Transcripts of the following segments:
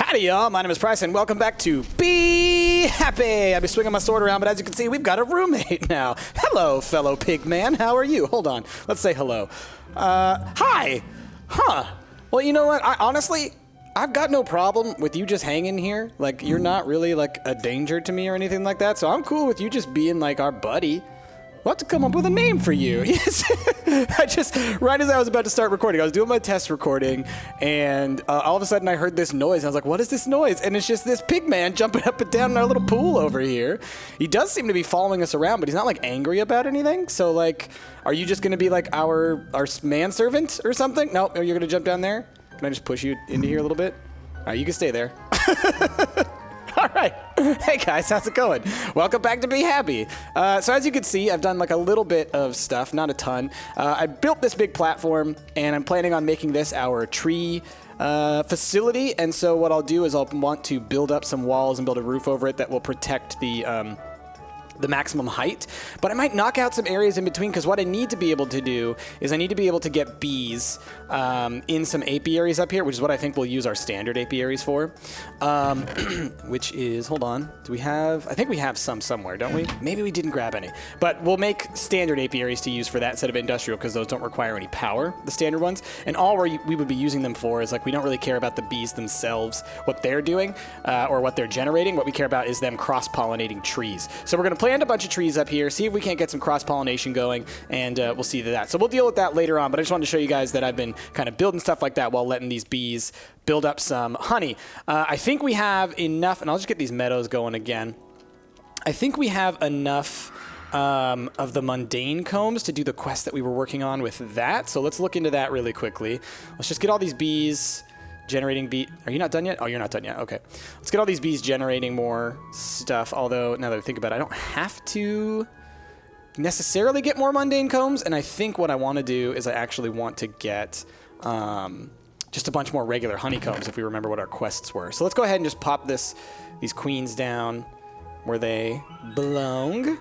Howdy, y'all. My name is Bryce, and welcome back to Be Happy. I've been swinging my sword around, but as you can see, we've got a roommate now. Hello, fellow pig man. How are you? Hold on. Let's say hello. Hi. Huh. Well, you know what? Honestly, I've got no problem with you just hanging here. Like, you're not really, like, a danger to me or anything like that, so I'm cool with you just being, like, our buddy. We'll have to come up with a name for you. Yes. Right as I was about to start recording, I was doing my test recording, and all of a sudden I heard this noise. I was like, what is this noise? And it's just this pig man jumping up and down in our little pool over here. He does seem to be following us around, but he's not, like, angry about anything. So, like, are you just going to be, like, our manservant or something? No, you're going to jump down there? Can I just push you into here a little bit? All right, you can stay there. All right. Hey, guys, how's it going? Welcome back to Be Happy. So as you can see, I've done like a little bit of stuff, not a ton. I built this big platform, and I'm planning on making this our tree facility. And so what I'll do is I'll want to build up some walls and build a roof over it that will protect the maximum height, but I might knock out some areas in between, because what I need to be able to do is I need to be able to get bees in some apiaries up here, which is what I think we'll use our standard apiaries for, which is, hold on, do we have, I think we have some somewhere, don't we? Maybe we didn't grab any, but we'll make standard apiaries to use for that instead of industrial, because those don't require any power, the standard ones, and all we would be using them for is, like, we don't really care about the bees themselves, what they're doing, or what they're generating. What we care about is them cross-pollinating trees. So we're going to plant a bunch of trees up here, see if we can't get some cross-pollination going, and we'll see that. So we'll deal with that later on, but I just wanted to show you guys that I've been kind of building stuff like that while letting these bees build up some honey. I think we have enough, and I'll just get these meadows going again. I think we have enough of the mundane combs to do the quest that we were working on with that, so let's look into that really quickly. Let's just get all these bees generating bee. Are you not done yet? Oh, you're not done yet. Okay. Let's get all these bees generating more stuff. Although, now that I think about it, I don't have to necessarily get more mundane combs. And I think what I want to do is I actually want to get just a bunch more regular honeycombs, if we remember what our quests were. So let's go ahead and just pop these queens down where they belong.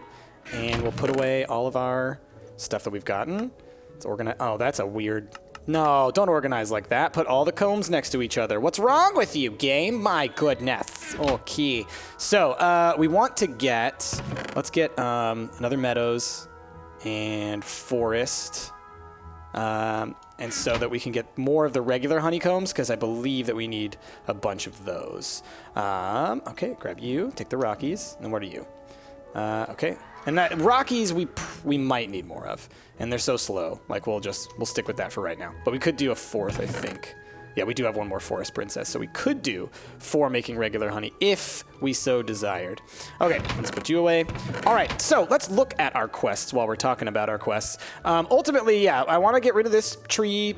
And we'll put away all of our stuff that we've gotten. Let's organize. Oh, that's a weird... No, don't organize like that. Put all the combs next to each other. What's wrong with you, game? My goodness. Okay. So, we want to get... Let's get another meadows and forest. And so that we can get more of the regular honeycombs, because I believe that we need a bunch of those. Okay, grab you. Take the Rockies. And what are you? Okay. And that Rockies we might need more of, and they're so slow. Like, we'll stick with that for right now. But we could do a fourth, I think. Yeah, we do have one more forest princess, so we could do 4 making regular honey if we so desired. Okay, let's put you away. All right, so let's look at our quests while we're talking about our quests. Ultimately, yeah, I want to get rid of this tree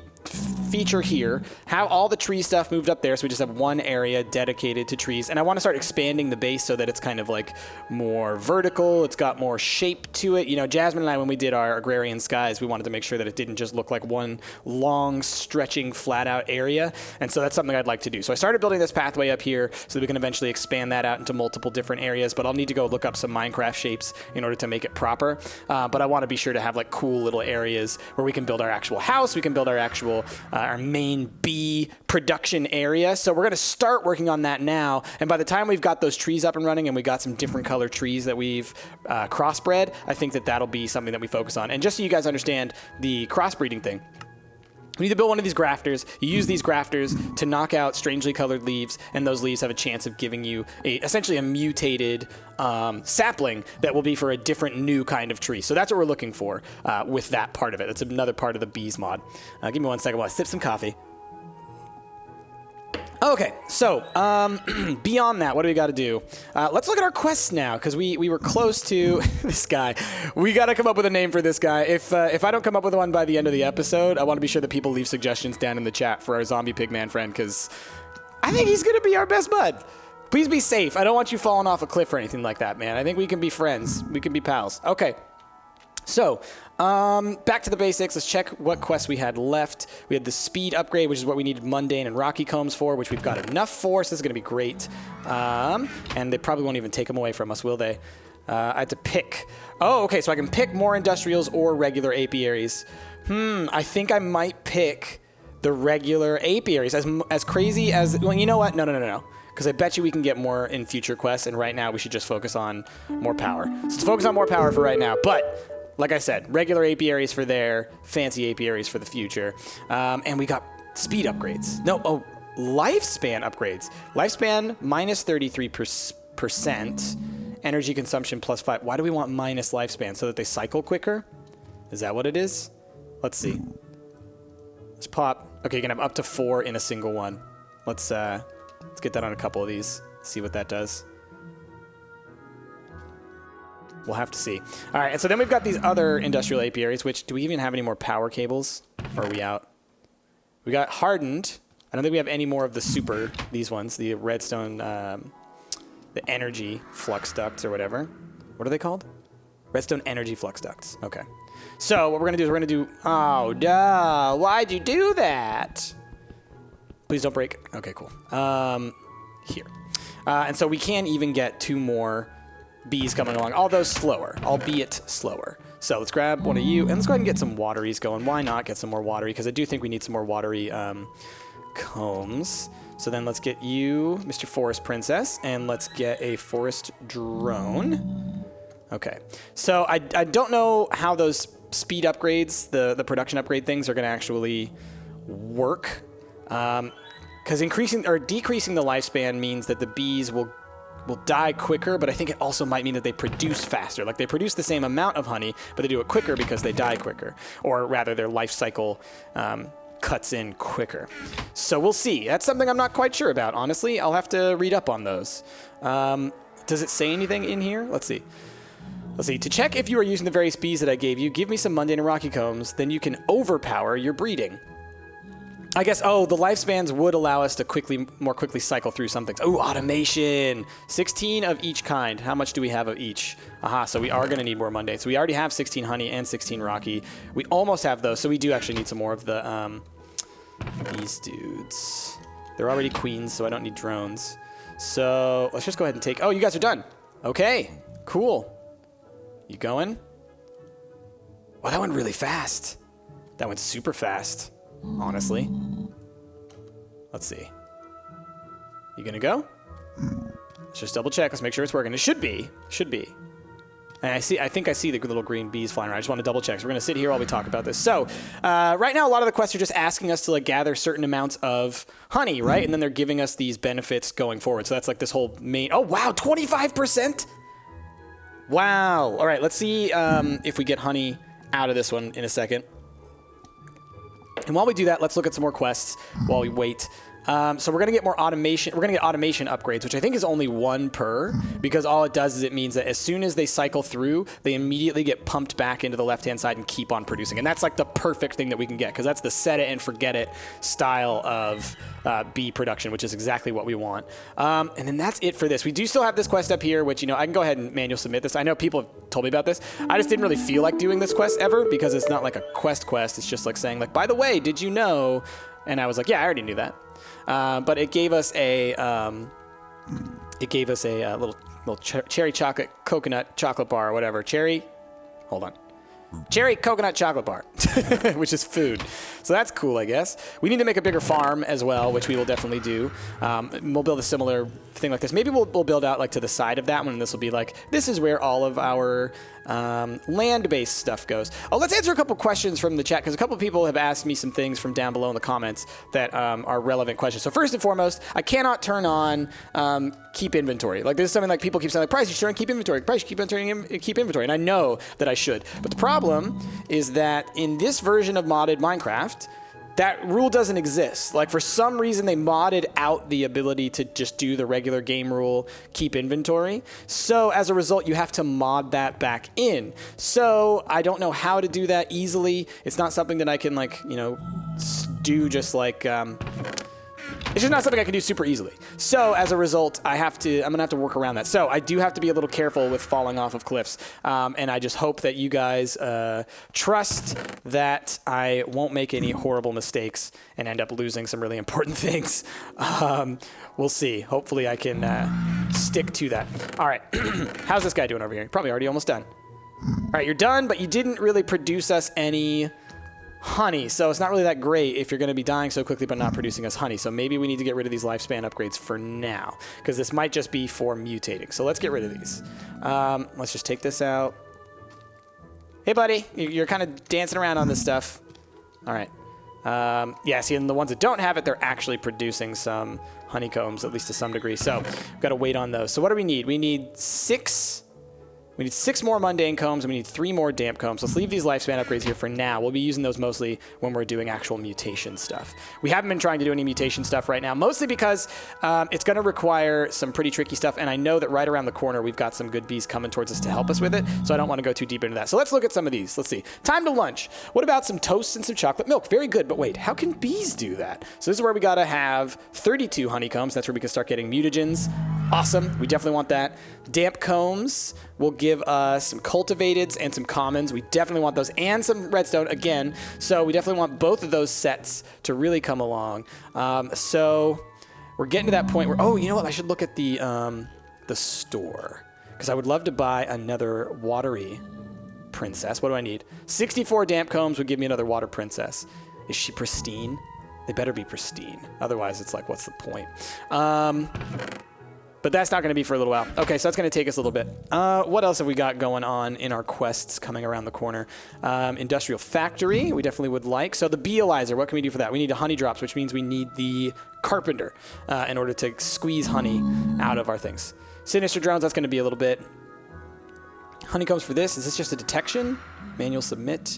feature here, have all the tree stuff moved up there, so we just have one area dedicated to trees, and I want to start expanding the base so that it's kind of like more vertical, it's got more shape to it. You know, Jasmine and I, when we did our Agrarian Skies, we wanted to make sure that it didn't just look like one long, stretching, flat-out area, and so that's something I'd like to do. So I started building this pathway up here so that we can eventually expand that out into multiple different areas, but I'll need to go look up some Minecraft shapes in order to make it proper, but I want to be sure to have like cool little areas where we can build our actual house, we can build our actual our main bee production area. So we're going to start working on that now. And by the time we've got those trees up and running and we got some different color trees that we've crossbred, I think that that'll be something that we focus on. And just so you guys understand the crossbreeding thing, we need to build one of these grafters. You use these grafters to knock out strangely colored leaves, and those leaves have a chance of giving you essentially a mutated sapling that will be for a different new kind of tree. So that's what we're looking for with that part of it. That's another part of the bees mod. Give me 1 second while I sip some coffee. Okay, so beyond that, what do we got to do? Let's look at our quests now, because we were close to this guy. We got to come up with a name for this guy. If I don't come up with one by the end of the episode, I want to be sure that people leave suggestions down in the chat for our zombie pigman friend, because I think he's going to be our best bud. Please be safe. I don't want you falling off a cliff or anything like that, man. I think we can be friends. We can be pals. Okay. So, back to the basics. Let's check what quests we had left. We had the speed upgrade, which is what we needed mundane and rocky combs for, which we've got enough for, so this is going to be great. And they probably won't even take them away from us, will they? I had to pick. Oh, okay, so I can pick more industrials or regular apiaries. I think I might pick the regular apiaries. As crazy as, well, you know what? No. Because I bet you we can get more in future quests, and right now we should just focus on more power. So let's focus on more power for right now. But, like I said, regular apiaries for there, fancy apiaries for the future. And we got speed upgrades. Lifespan upgrades. Lifespan minus 33%. Energy consumption plus 5. Why do we want minus lifespan? So that they cycle quicker? Is that what it is? Let's see. Let's pop. Okay, you can have up to 4 in a single one. Let's get that on a couple of these. See what that does. We'll have to see. All right, and so then we've got these other industrial apiaries, which, do we even have any more power cables? Or are we out? We got hardened. I don't think we have any more of the super, these ones, the redstone, the energy flux ducts or whatever. What are they called? Redstone energy flux ducts. Okay. So what we're going to do is we're going to do... Oh, duh. Why'd you do that? Please don't break. Okay, cool. Here. And so we can even get 2 more bees coming along, although slower, albeit slower. So let's grab one of you, and let's go ahead and get some wateries going. Why not get some more watery? Because I do think we need some more watery combs. So then let's get you, Mr. Forest Princess, and let's get a forest drone. Okay. So I don't know how those speed upgrades, the production upgrade things, are going to actually work. Because increasing or decreasing the lifespan means that the bees will die quicker, but I think it also might mean that they produce faster. Like, they produce the same amount of honey, but they do it quicker because they die quicker. Or rather, their life cycle cuts in quicker. So we'll see. That's something I'm not quite sure about, honestly. I'll have to read up on those. Does it say anything in here? Let's see. To check if you are using the various bees that I gave you, give me some mundane and rocky combs, then you can overpower your breeding. I guess, the lifespans would allow us to more quickly cycle through some things. Oh, automation! 16 of each kind. How much do we have of each? Aha, so we are going to need more mundane. So we already have 16 honey and 16 rocky. We almost have those, so we do actually need some more of these dudes. They're already queens, so I don't need drones. So let's just go ahead and take... Oh, you guys are done. Okay, cool. You going? Oh, that went really fast. That went super fast. Honestly. Let's see. You gonna go? Let's just double check. Let's make sure it's working. It should be. And I think I see the little green bees flying around. I just want to double check. So we're gonna sit here while we talk about this. So right now, a lot of the quests are just asking us to gather certain amounts of honey, right? And then they're giving us these benefits going forward. So that's like this whole main. Oh wow, 25%. Wow. All right. Let's see if we get honey out of this one in a second. And while we do that, let's look at some more quests while we wait. So we're going to get more automation. We're going to get automation upgrades, which I think is only 1 per, because all it does is it means that as soon as they cycle through, they immediately get pumped back into the left-hand side and keep on producing. And that's like the perfect thing that we can get, because that's the set it and forget it style of bee production, which is exactly what we want. And then that's it for this. We do still have this quest up here, which, I can go ahead and manual submit this. I know people have told me about this. I just didn't really feel like doing this quest ever, because it's not like a quest. It's just like saying, like, by the way, did you know? And I was like, yeah, I already knew that. But it gave us a little cherry chocolate coconut chocolate bar or whatever. Cherry coconut chocolate bar, which is food. So that's cool, I guess. We need to make a bigger farm as well, which we will definitely do. We'll build a similar thing like this. Maybe we'll build out like to the side of that one, and this will be like, this is where all of our land-based stuff goes. Oh, let's answer a couple questions from the chat, because a couple people have asked me some things from down below in the comments that are relevant questions. So first and foremost, I cannot turn on keep inventory. Like, this is something like people keep saying, like, Price, you should turn on keep inventory. Price, you keep inventory. And I know that I should. But the problem is that in this version of modded Minecraft, that rule doesn't exist. Like, for some reason, they modded out the ability to just do the regular game rule, keep inventory. So as a result, you have to mod that back in. So I don't know how to do that easily. It's not something that I can, like, do just like... It's just not something I can do super easily. So as a result, I'm going to have to work around that. So I do have to be a little careful with falling off of cliffs. And I just hope that you guys trust that I won't make any horrible mistakes and end up losing some really important things. We'll see. Hopefully I can stick to that. All right. How's this guy doing over here? Probably already almost done. All right, you're done, but you didn't really produce us any honey. So it's not really that great if you're going to be dying so quickly but not producing us honey. So maybe we need to get rid of these lifespan upgrades for now, because this might just be for mutating. So let's get rid of these. Let's just take this out. Hey, buddy, you're kind of dancing around on this stuff. All right. Yeah, see, and the ones that don't have it, they're actually producing some honeycombs, at least to some degree. So we've got to wait on those. So what do we need? We need 6 more mundane combs, and we need 3 more damp combs. Let's leave these lifespan upgrades here for now. We'll be using those mostly when we're doing actual mutation stuff. We haven't been trying to do any mutation stuff right now, mostly because it's going to require some pretty tricky stuff, and I know that right around the corner we've got some good bees coming towards us to help us with it, so I don't want to go too deep into that. So let's look at some of these. Let's see. Time to lunch. What about some toast and some chocolate milk? Very good, but wait, how can bees do that? So this is where we got to have 32 honeycombs. That's where we can start getting mutagens. Awesome. We definitely want that. Damp combs will give us some cultivateds and some commons. We definitely want those, and some redstone again. So we definitely want both of those sets to really come along. So we're getting to that point where, oh, you know what? I should look at the store, because I would love to buy another watery princess. What do I need? 64 damp combs would give me another water princess. Is she pristine? They better be pristine. Otherwise, it's like, what's the point? But that's not going to be for a little while. Okay, so that's going to take us a little bit. What else have we got going on in our quests coming around the corner? Industrial factory, we definitely would like. So the beealyzer, what can we do for that? We need a honey drops, which means we need the carpenter in order to squeeze honey out of our things. Sinister drones, that's going to be a little bit. Honeycombs for this. Is this just a detection? Manual submit.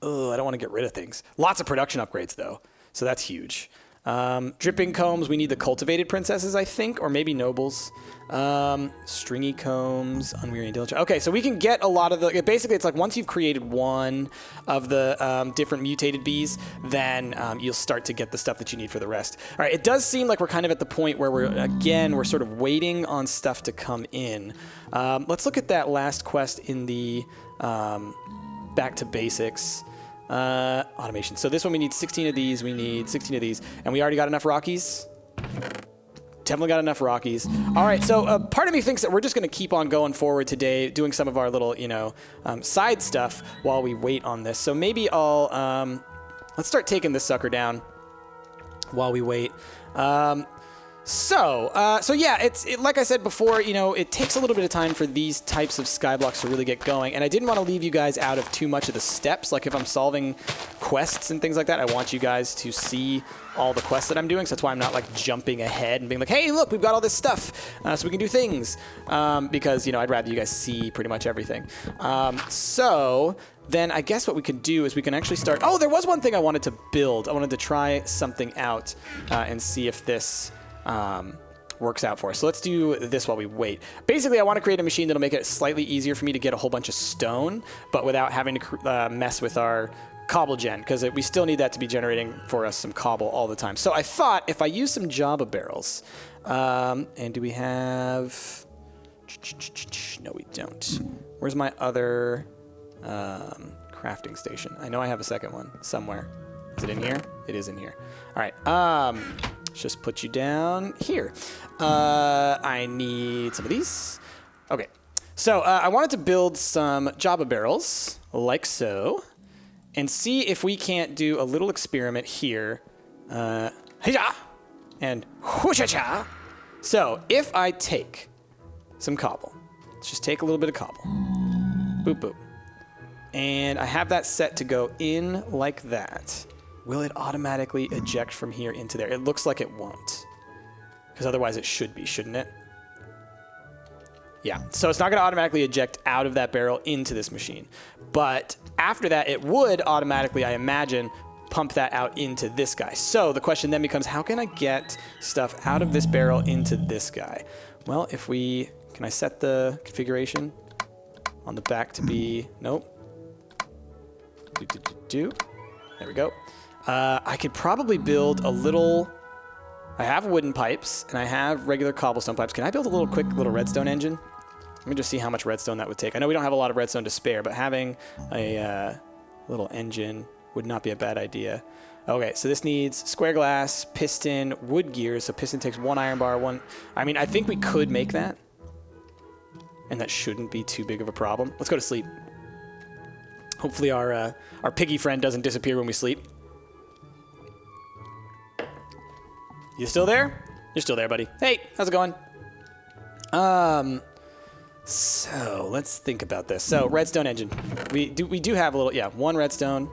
Oh, I don't want to get rid of things. Lots of production upgrades, though. So that's huge. Dripping combs, we need the cultivated princesses, I think, or maybe nobles. Stringy combs, unwearying diligence. Okay, so we can get a lot of the, basically it's like once you've created one of the different mutated bees, then you'll start to get the stuff that you need for the rest. All right, it does seem like we're kind of at the point where we're sort of waiting on stuff to come in. Let's look at that last quest in the back to basics. Automation. So this one we need 16 of these, we need 16 of these, and we already got enough Rockies. Definitely got enough Rockies. All right, so part of me thinks that we're just going to keep on going forward today, doing some of our little, side stuff while we wait on this. So maybe I'll, let's start taking this sucker down while we wait. So yeah, it's like I said before, it takes a little bit of time for these types of Skyblocks to really get going, and I didn't want to leave you guys out of too much of the steps. Like if I'm solving quests and things like that, I want you guys to see all the quests that I'm doing, so that's why I'm not like jumping ahead and being like, hey, look, we've got all this stuff, so we can do things, because, I'd rather you guys see pretty much everything. So then I guess what we could do is we can actually start, oh, there was one thing I wanted to build. I wanted to try something out and see if this works out for us. So let's do this while we wait. Basically, I want to create a machine that'll make it slightly easier for me to get a whole bunch of stone, but without having to mess with our cobble gen, because we still need that to be generating for us some cobble all the time. So I thought if I use some Java barrels, and do we have... No, we don't. Where's my other crafting station? I know I have a second one somewhere. Is it in here? It is in here. All right. Just put you down here. I need some of these. Okay. So I wanted to build some Java barrels, like so, and see if we can't do a little experiment here. Hey-ja! And whoosh-cha! So if I take some cobble, let's just take a little bit of cobble. Boop, boop. And I have that set to go in like that. Will it automatically eject from here into there? It looks like it won't, because otherwise it should be, shouldn't it? Yeah, so it's not going to automatically eject out of that barrel into this machine. But after that, it would automatically, I imagine, pump that out into this guy. So the question then becomes, how can I get stuff out of this barrel into this guy? Well, can I set the configuration on the back to be, nope. There we go. I could probably build a little... I have wooden pipes, and I have regular cobblestone pipes. Can I build a quick little redstone engine? Let me just see how much redstone that would take. I know we don't have a lot of redstone to spare, but having a little engine would not be a bad idea. Okay, so this needs square glass, piston, wood gears. So piston takes 1 iron bar, 1... I mean, I think we could make that, and that shouldn't be too big of a problem. Let's go to sleep. Hopefully our piggy friend doesn't disappear when we sleep. You still there? You're still there, buddy. Hey, how's it going? So let's think about this. So redstone engine. We do have a little, yeah, one redstone,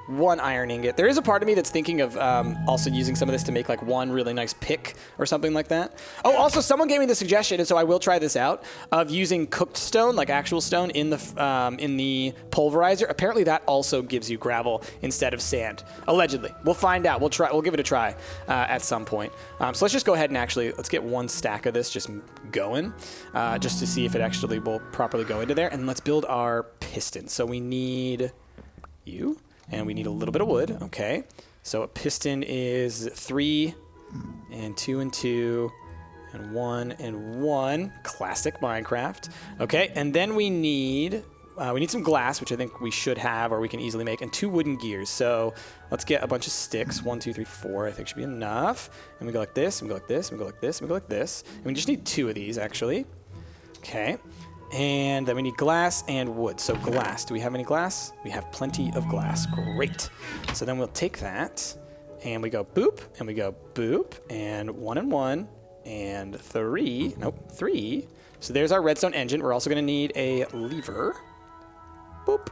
one iron ingot. There is a part of me that's thinking of also using some of this to make like one really nice pick or something like that. Oh, also someone gave me the suggestion, and so I will try this out, of using cooked stone, like actual stone, in the pulverizer. Apparently that also gives you gravel instead of sand. Allegedly. We'll find out. We'll try. We'll give it a try at some point. So let's just go ahead and let's get one stack of this just going, just to see if it actually will properly go into there. And let's build our piston. So we need you. And we need a little bit of wood. Okay. So a piston is 3 and 2 and 2 and 1 and 1. Classic Minecraft. Okay. And then we need some glass, which I think we should have, or we can easily make, and 2 wooden gears. So let's get a bunch of sticks. 1, 2, 3, 4. I think should be enough. And we go like this, and we go like this, and we go like this, and we go like this. And we just need 2 of these, actually. Okay. And then we need glass and wood. So glass. Do we have any glass? We have plenty of glass. Great. So then we'll take that, and we go boop, and we go boop, and 1 and 1, and 3. Nope, 3. So there's our redstone engine. We're also going to need a lever. Boop.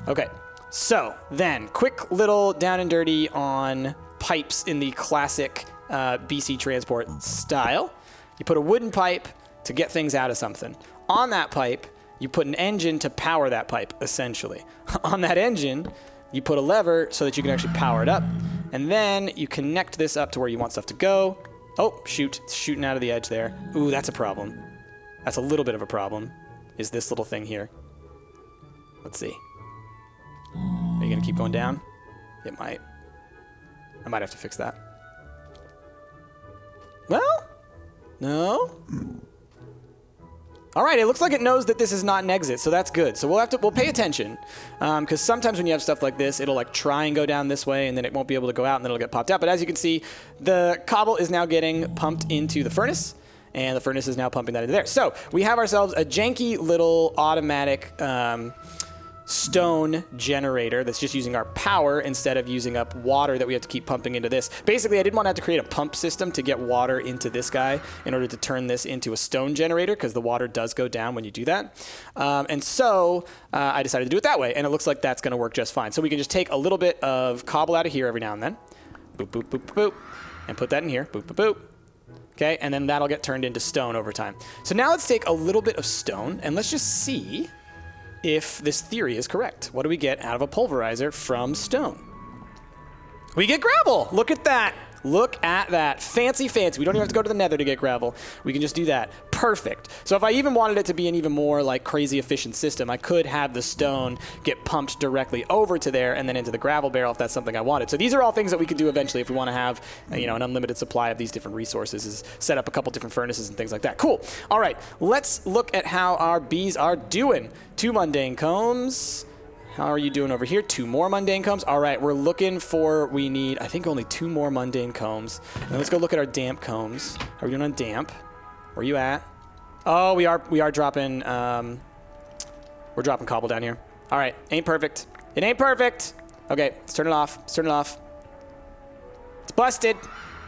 Okay. So then, quick little down and dirty on pipes in the classic BC transport style. You put a wooden pipe to get things out of something. On that pipe, you put an engine to power that pipe, essentially. On that engine, you put a lever so that you can actually power it up. And then you connect this up to where you want stuff to go. Oh, shoot. It's shooting out of the edge there. Ooh, that's a problem. That's a little bit of a problem, is this little thing here. Let's see. Are you going to keep going down? It might. I might have to fix that. Well, no. All right, it looks like it knows that this is not an exit, so that's good. So we'll pay attention, because sometimes when you have stuff like this, it'll like try and go down this way, and then it won't be able to go out, and then it'll get popped out. But as you can see, the cobble is now getting pumped into the furnace, and the furnace is now pumping that into there. So we have ourselves a janky little automatic stone generator that's just using our power instead of using up water that we have to keep pumping into this. Basically, I didn't want to have to create a pump system to get water into this guy in order to turn this into a stone generator, because the water does go down when you do that. And so I decided to do it that way, and it looks like that's going to work just fine. So we can just take a little bit of cobble out of here every now and then. Boop, boop, boop, boop, boop. And put that in here. Boop, boop, boop. Okay, and then that'll get turned into stone over time. So now let's take a little bit of stone, and let's just see if this theory is correct. What do we get out of a pulverizer from stone? We get gravel. Look at that. Look at that. Fancy, fancy. We don't even have to go to the nether to get gravel. We can just do that. Perfect. So if I even wanted it to be an even more like crazy efficient system, I could have the stone get pumped directly over to there and then into the gravel barrel if that's something I wanted. So these are all things that we could do eventually if we want to have, you know, an unlimited supply of these different resources, is set up a couple different furnaces and things like that. Cool. All right. Let's look at how our bees are doing. 2 mundane combs. How are you doing over here? 2 more mundane combs. All right, we're looking for, we need, I think, only 2 more mundane combs. And let's go look at our damp combs. How are we doing on damp? Where are you at? Oh, we are dropping, we're dropping cobble down here. All right, ain't perfect. It ain't perfect. Okay, let's turn it off. Let's turn it off. It's busted.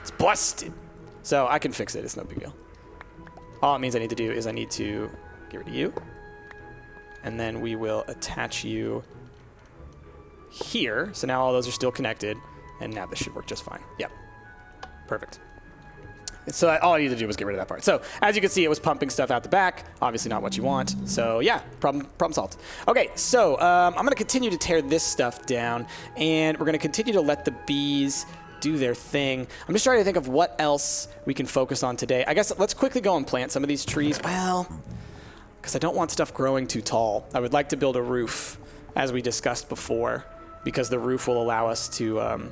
It's busted. So I can fix it. It's no big deal. All it means I need to do is I need to get rid of you. And then we will attach you here. So now all those are still connected, and now this should work just fine. Yep. Perfect. So all I needed to do was get rid of that part. So as you can see, it was pumping stuff out the back. Obviously not what you want. So yeah, problem solved. Okay, so I'm going to continue to tear this stuff down, and we're going to continue to let the bees do their thing. I'm just trying to think of what else we can focus on today. I guess let's quickly go and plant some of these trees. Well, because I don't want stuff growing too tall. I would like to build a roof, as we discussed before, because the roof will allow us to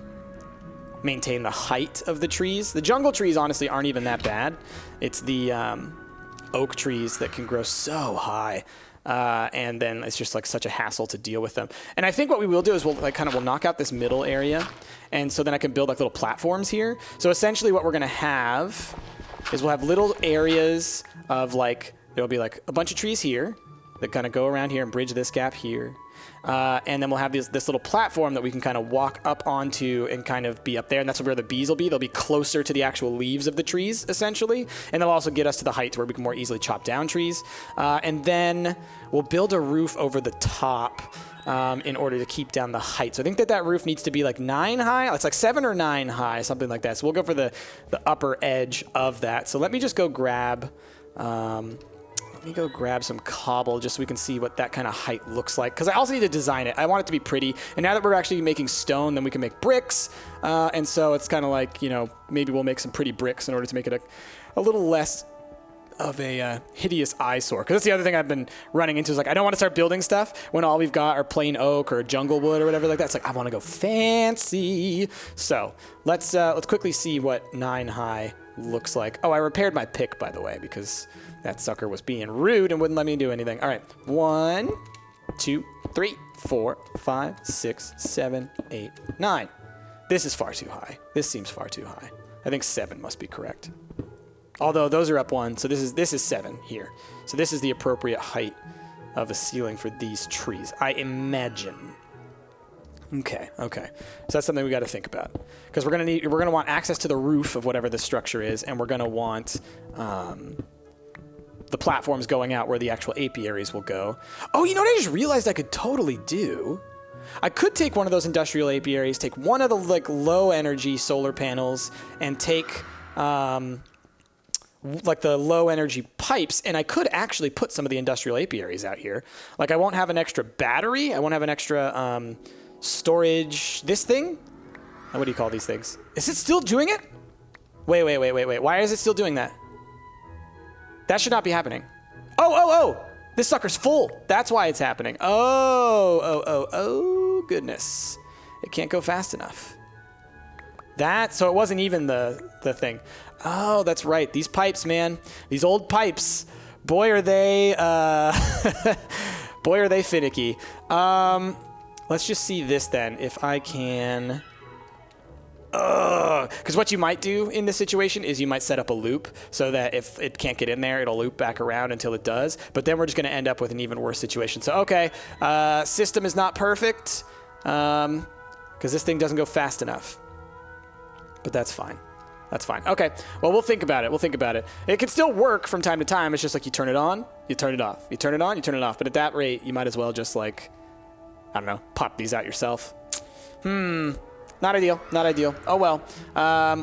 maintain the height of the trees. The jungle trees, honestly, aren't even that bad. It's the oak trees that can grow so high, and then it's just like such a hassle to deal with them. And I think what we will do is we'll knock out this middle area, and so then I can build like little platforms here. So essentially what we're going to have is we'll have little areas of like, there'll be like a bunch of trees here that kind of go around here and bridge this gap here. and then we'll have this little platform that we can kind of walk up onto and kind of be up there, and that's where the bees will be. They'll be closer to the actual leaves of the trees, essentially, and they'll also get us to the height where we can more easily chop down trees. And then we'll build a roof over the top in order to keep down the height. So I think that roof needs to be like 9 high. It's like 7 or 9 high, something like that. So we'll go for the upper edge of that. So let me just go grab some cobble just so we can see what that kind of height looks like. Because I also need to design it. I want it to be pretty. And now that we're actually making stone, then we can make bricks. And so it's kind of like, maybe we'll make some pretty bricks in order to make it a little less of a hideous eyesore. Because that's the other thing I've been running into is like, I don't want to start building stuff when all we've got are plain oak or jungle wood or whatever like that. It's like, I want to go fancy. So let's quickly see what 9 high looks like. Oh, I repaired my pick, by the way, because that sucker was being rude and wouldn't let me do anything. All right, 1, 2, 3, 4, 5, 6, 7, 8, 9. This is far too high. This seems far too high. I think 7 must be correct. Although those are up 1, so this is 7 here. So this is the appropriate height of a ceiling for these trees, I imagine. Okay. So that's something we got to think about, because we're gonna want access to the roof of whatever the structure is, and we're gonna want the platforms going out where the actual apiaries will go. Oh, you know what I just realized I could totally do? I could take one of those industrial apiaries, take one of the like low energy solar panels, and take like the low energy pipes, and I could actually put some of the industrial apiaries out here. Like I won't have an extra battery. I won't have an extra storage. This thing? What do you call these things? Is it still doing it? Wait. Why is it still doing that? That should not be happening. Oh. This sucker's full. That's why it's happening. Oh, goodness. It can't go fast enough. So it wasn't even the thing. Oh, that's right. These pipes, man. These old pipes. Boy, are they finicky. Let's just see this then. If I can... Because what you might do in this situation is you might set up a loop so that if it can't get in there, it'll loop back around until it does. But then we're just going to end up with an even worse situation. So, okay, system is not perfect because this thing doesn't go fast enough. But that's fine. Okay, well, we'll think about it. It can still work from time to time. It's just like you turn it on, you turn it off. You turn it on, you turn it off. But at that rate, you might as well just like, I don't know, pop these out yourself. Not ideal. Oh, well.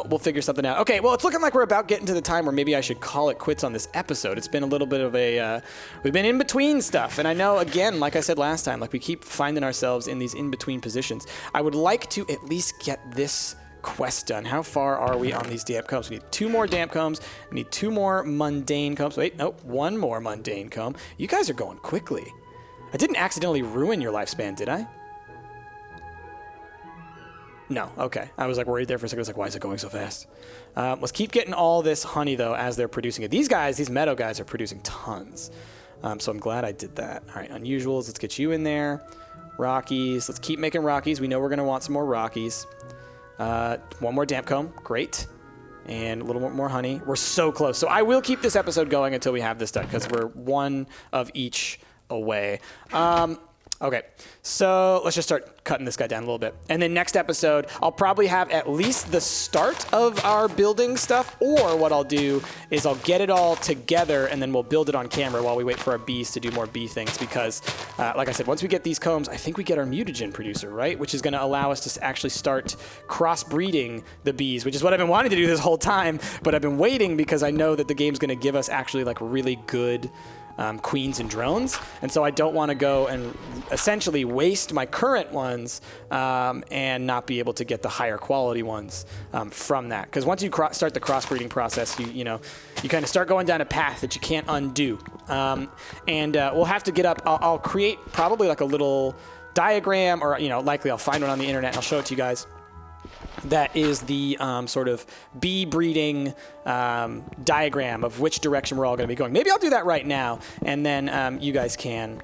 We'll figure something out. Okay, well, it's looking like we're about getting to the time where maybe I should call it quits on this episode. It's been a little bit of we've been in between stuff. And I know, again, like I said last time, like we keep finding ourselves in these in-between positions. I would like to at least get this quest done. How far are we on these damp combs? We need 2 more damp combs. We need 2 more mundane combs. Wait, no, 1 more mundane comb. You guys are going quickly. I didn't accidentally ruin your lifespan, did I? No, okay. I was like worried there for a second. I was like, why is it going so fast? Let's keep getting all this honey, though, as they're producing it. These meadow guys are producing tons. So I'm glad I did that. All right, unusuals, let's get you in there. Rockies, let's keep making Rockies. We know we're going to want some more Rockies. 1 more damp comb, great. And a little more honey. We're so close. So I will keep this episode going until we have this done, because we're 1 of each away. Okay, so let's just start cutting this guy down a little bit. And then next episode, I'll probably have at least the start of our building stuff, or what I'll do is I'll get it all together and then we'll build it on camera while we wait for our bees to do more bee things, because like I said, once we get these combs, I think we get our mutagen producer, right? Which is gonna allow us to actually start crossbreeding the bees, which is what I've been wanting to do this whole time, but I've been waiting because I know that the game's gonna give us actually like really good queens and drones, and so I don't want to go and essentially waste my current ones and not be able to get the higher quality ones from that. Because once you start the crossbreeding process, you kind of start going down a path that you can't undo. And we'll have to get up. I'll create probably like a little diagram, or likely I'll find one on the internet and I'll show it to you guys. that is the sort of bee breeding diagram of which direction we're all going to be going. Maybe I'll do that right now, and then you guys can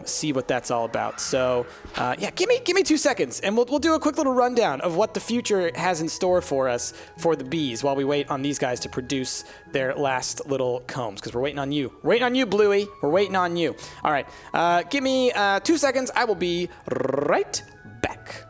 see what that's all about. So yeah, give me 2 seconds, and we'll do a quick little rundown of what the future has in store for us for the bees while we wait on these guys to produce their last little combs, because we're waiting on you. We're waiting on you, Bluey. We're waiting on you. All right, give me 2 seconds. I will be right back.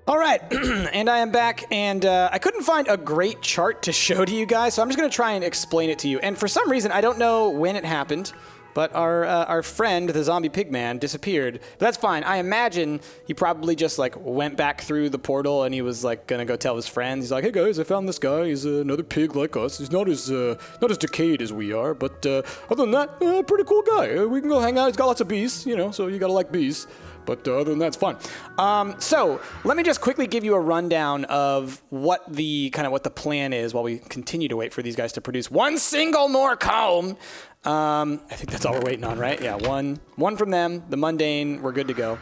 All right, and I am back, and I couldn't find a great chart to show to you guys, so I'm just going to try and explain it to you. And for some reason, I don't know when it happened, but our friend, the zombie pigman, disappeared. But that's fine. I imagine he probably just, like, went back through the portal, and he was, like, going to go tell his friends. He's like, hey, guys, I found this guy. He's another pig like us. He's not as decayed as we are, but other than that, pretty cool guy. We can go hang out. He's got lots of bees, you know, so you got to like bees. But other than that, it's fun. So let me just quickly give you a rundown of what the plan is while we continue to wait for these guys to produce one single more comb. I think that's all we're waiting on, right? Yeah, one from them. The mundane, we're good to go.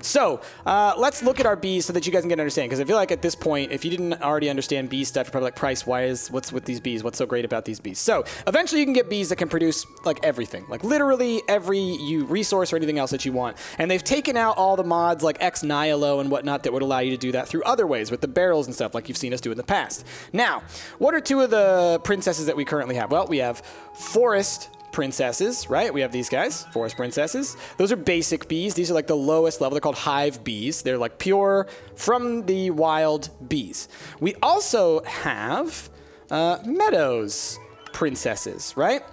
So let's look at our bees so that you guys can get an understanding, because I feel like at this point, if you didn't already understand bee stuff, you're probably like, Price, what's with these bees? What's so great about these bees? So eventually you can get bees that can produce like everything, like literally every resource or anything else that you want. And they've taken out all the mods like Ex Nihilo and whatnot that would allow you to do that through other ways with the barrels and stuff like you've seen us do in the past. Now, what are two of the princesses that we currently have? Well, we have Forest Princesses, right? We have these guys, Forest Princesses. Those are basic bees. These are like the lowest level. They're called hive bees. They're like pure from the wild bees. We also have Meadows Princesses, right?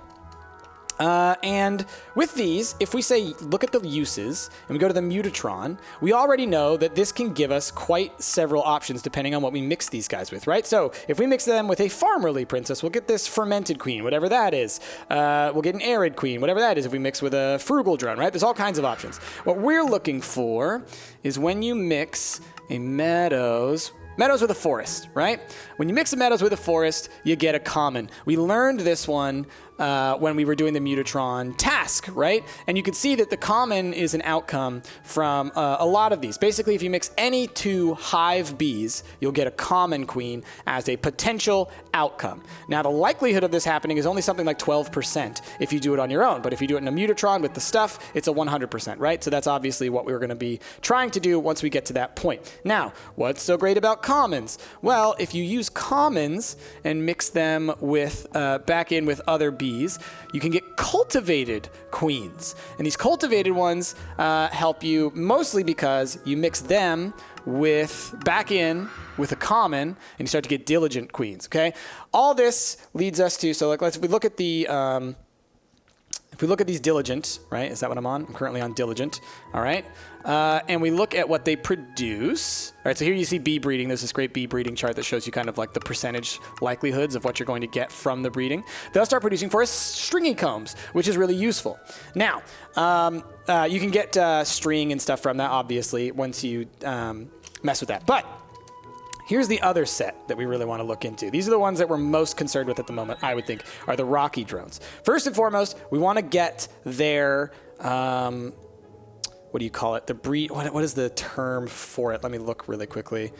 And with these, if we say, look at the uses, and we go to the Mutatron, we already know that this can give us quite several options depending on what we mix these guys with, right? So if we mix them with a Farmerly Princess, we'll get this Fermented Queen, whatever that is. We'll get an Arid Queen, whatever that is, if we mix with a Frugal Drone, right? There's all kinds of options. What we're looking for is when you mix a Meadows with a Forest, right? When you mix the Meadows with a Forest, you get a common. We learned this one when we were doing the Mutatron task, right? And you can see that the common is an outcome from a lot of these. Basically, if you mix any two hive bees, you'll get a common queen as a potential outcome. Now, the likelihood of this happening is only something like 12% if you do it on your own. But if you do it in a Mutatron with the stuff, it's a 100%, right? So that's obviously what we're going to be trying to do once we get to that point. Now, what's so great about commons? Well, if you use commons and mix them with back in with other bees, you can get cultivated queens. And these cultivated ones help you mostly because you mix them back in with a common, and you start to get diligent queens, okay? All this leads us to, so like if we look at the, if we look at these diligent, right? Is that what I'm on? I'm currently on diligent, all right? And we look at what they produce. All right, so here you see bee breeding. There's this great bee breeding chart that shows you kind of like the percentage likelihoods of what you're going to get from the breeding. They'll start producing for us stringy combs, which is really useful. Now, you can get string and stuff from that, obviously, once you mess with that. But here's the other set that we really want to look into. These are the ones that we're most concerned with at the moment, I would think, are the rocky drones. First and foremost, we want to get their, what do you call it? The breed, what is the term for it? Let me look really quickly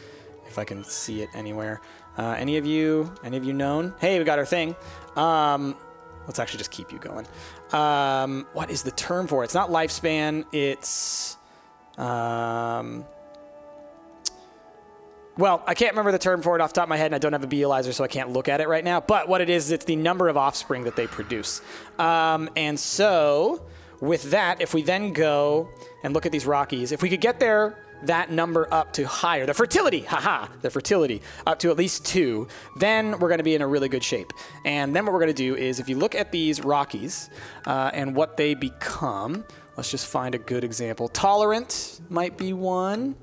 if I can see it anywhere. Any of you known? Hey, we got our thing. Let's actually just keep you going. What is the term for it? It's not lifespan, it's, well, I can't remember the term for it off the top of my head, and I don't have a Bealizer, so I can't look at it right now. But what it is it's the number of offspring that they produce. And so with that, if we then go and look at these Rockies, if we could get that number up to higher, the fertility up to at least 2, then we're going to be in a really good shape. And then what we're going to do is, if you look at these Rockies and what they become, let's just find a good example. Tolerant might be one.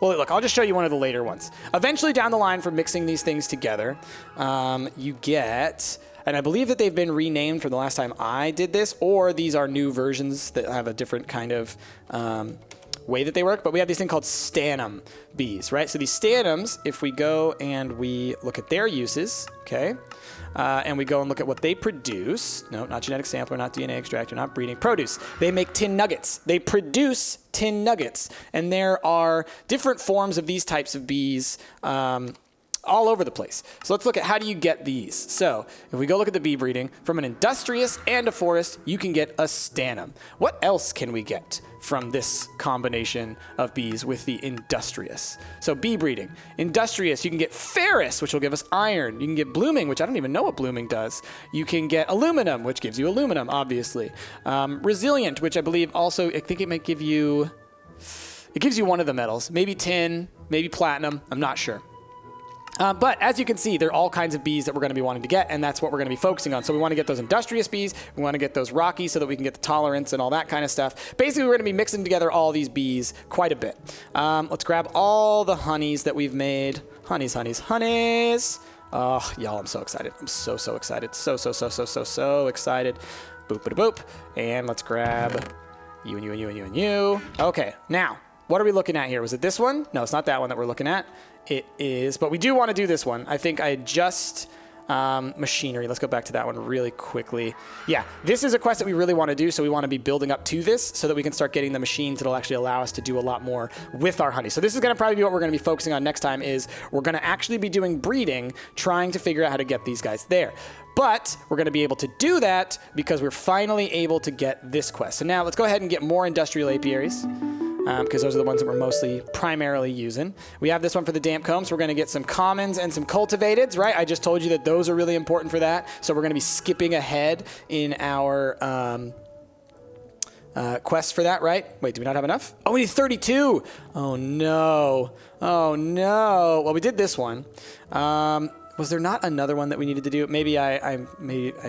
Well, look, I'll just show you one of the later ones. Eventually down the line for mixing these things together, you get, and I believe that they've been renamed from the last time I did this, or these are new versions that have a different kind of way that they work, but we have these thing called stannum bees, right? So these stannums, if we go and we look at their uses, okay, and we go and look at what they produce, no, not genetic sampler, not DNA extractor, not breeding, produce. They make tin nuggets. They produce tin nuggets. And there are different forms of these types of bees all over the place. So let's look at how do you get these. So if we go look at the bee breeding, from an industrious and a forest, you can get a stannum. What else can we get from this combination of bees with the industrious? So bee breeding, industrious, you can get ferrous, which will give us iron. You can get blooming, which I don't even know what blooming does. You can get aluminum, which gives you aluminum, obviously. Resilient, which I believe also, I think it might give you, it gives you one of the metals, maybe tin, maybe platinum, I'm not sure. But as you can see, there are all kinds of bees that we're going to be wanting to get, and that's what we're going to be focusing on. So we want to get those industrious bees. We want to get those rocky so that we can get the tolerance and all that kind of stuff. Basically, we're going to be mixing together all these bees quite a bit. Let's grab all the honeys that we've made. Honeys, honeys, honeys. Oh, y'all, I'm so excited. I'm so excited. So excited. Boop, boop, boop. And let's grab you and you and you and you and you. Okay, now, what are we looking at here? Was it this one? No, it's not that one that we're looking at. It is, but we do want to do this one. I think I adjust machinery. Let's go back to that one really quickly. Yeah, this is a quest that we really want to do, so we want to be building up to this so that we can start getting the machines that'll actually allow us to do a lot more with our honey. So this is going to probably be what we're going to be focusing on next time, is we're going to actually be doing breeding, trying to figure out how to get these guys there. But we're going to be able to do that because we're finally able to get this quest. So now let's go ahead and get more industrial apiaries. Because those are the ones that we're mostly primarily using. We have this one for the damp combs. We're going to get some commons and some cultivateds, right? I just told you that those are really important for that. So we're going to be skipping ahead in our quest for that, right? Wait, do we not have enough? Oh, we need 32. Oh, no. Oh, no. Well, we did this one. Was there not another one that we needed to do? Maybe I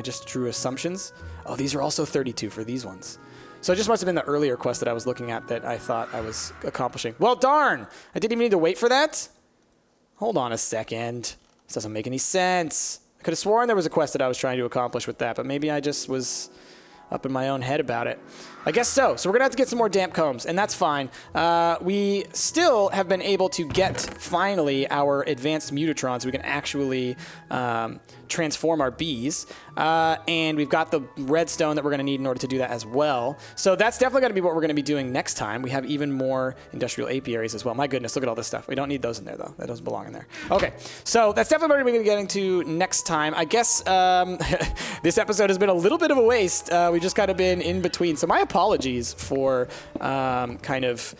just drew assumptions. Oh, these are also 32 for these ones. So it just must have been the earlier quest that I was looking at that I thought I was accomplishing. Well, darn! I didn't even need to wait for that? Hold on a second. This doesn't make any sense. I could have sworn there was a quest that I was trying to accomplish with that, but maybe I just was up in my own head about it. I guess so. So we're going to have to get some more damp combs, and that's fine. We still have been able to get, finally, our advanced mutatrons. We can actually transform our bees. And we've got the redstone that we're going to need in order to do that as well. So that's definitely going to be what we're going to be doing next time. We have even more industrial apiaries as well. My goodness, look at all this stuff. We don't need those in there, though. That doesn't belong in there. Okay, so that's definitely what we're going to be getting to next time. I guess this episode has been a little bit of a waste. We've just kind of been in between. So my apologies for kind of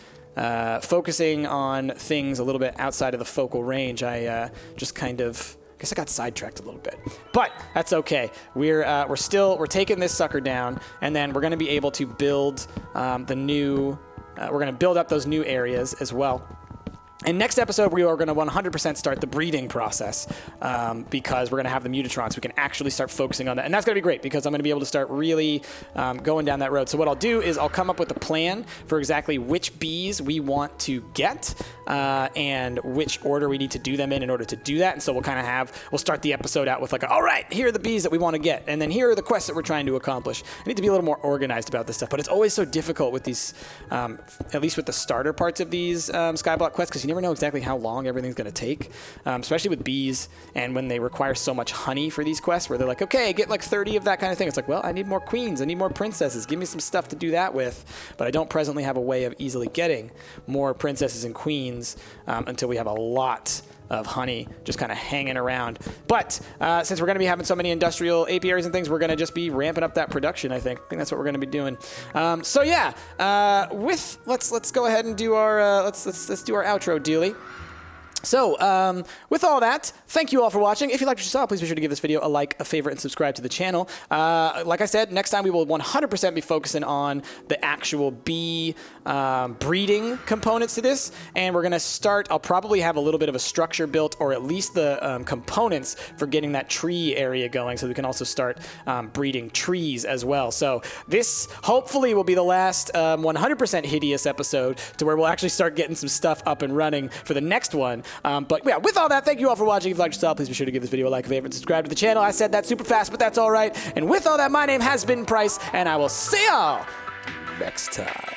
focusing on things a little bit outside of the focal range. I just kind of, I guess I got sidetracked a little bit, but that's okay. We're taking this sucker down, and then we're going to be able to build we're going to build up those new areas as well. And next episode, we are going to 100% start the breeding process because we're going to have the mutatrons. We can actually start focusing on that. And that's going to be great because I'm going to be able to start really going down that road. So what I'll do is I'll come up with a plan for exactly which bees we want to get and which order we need to do them in order to do that. And so we'll kind of we'll start the episode out with like, all right, here are the bees that we want to get. And then here are the quests that we're trying to accomplish. I need to be a little more organized about this stuff. But it's always so difficult with these, at least with the starter parts of these Skyblock quests, because you never know exactly how long everything's going to take, especially with bees and when they require so much honey for these quests where they're like, okay, get like 30 of that kind of thing. It's like, well, I need more queens. I need more princesses. Give me some stuff to do that with. But I don't presently have a way of easily getting more princesses and queens until we have a lot of honey just kind of hanging around. But since we're going to be having so many industrial apiaries and things, we're going to just be ramping up that production, I think. I think that's what we're going to be doing. So yeah, let's go ahead and do our let's do our outro dealy. So, with all that, thank you all for watching. If you liked what you saw, please be sure to give this video a like, a favorite, and subscribe to the channel. Like I said, next time we will 100% be focusing on the actual bee breeding components to this. And we're going to start, I'll probably have a little bit of a structure built, or at least the components for getting that tree area going, so we can also start breeding trees as well. So this hopefully will be the last 100% hideous episode to where we'll actually start getting some stuff up and running for the next one. But yeah, with all that, thank you all for watching. If you liked your style, please be sure to give this video a like, a favorite, and subscribe to the channel. I said that super fast, but that's all right. And with all that, my name has been Price, and I will see y'all next time.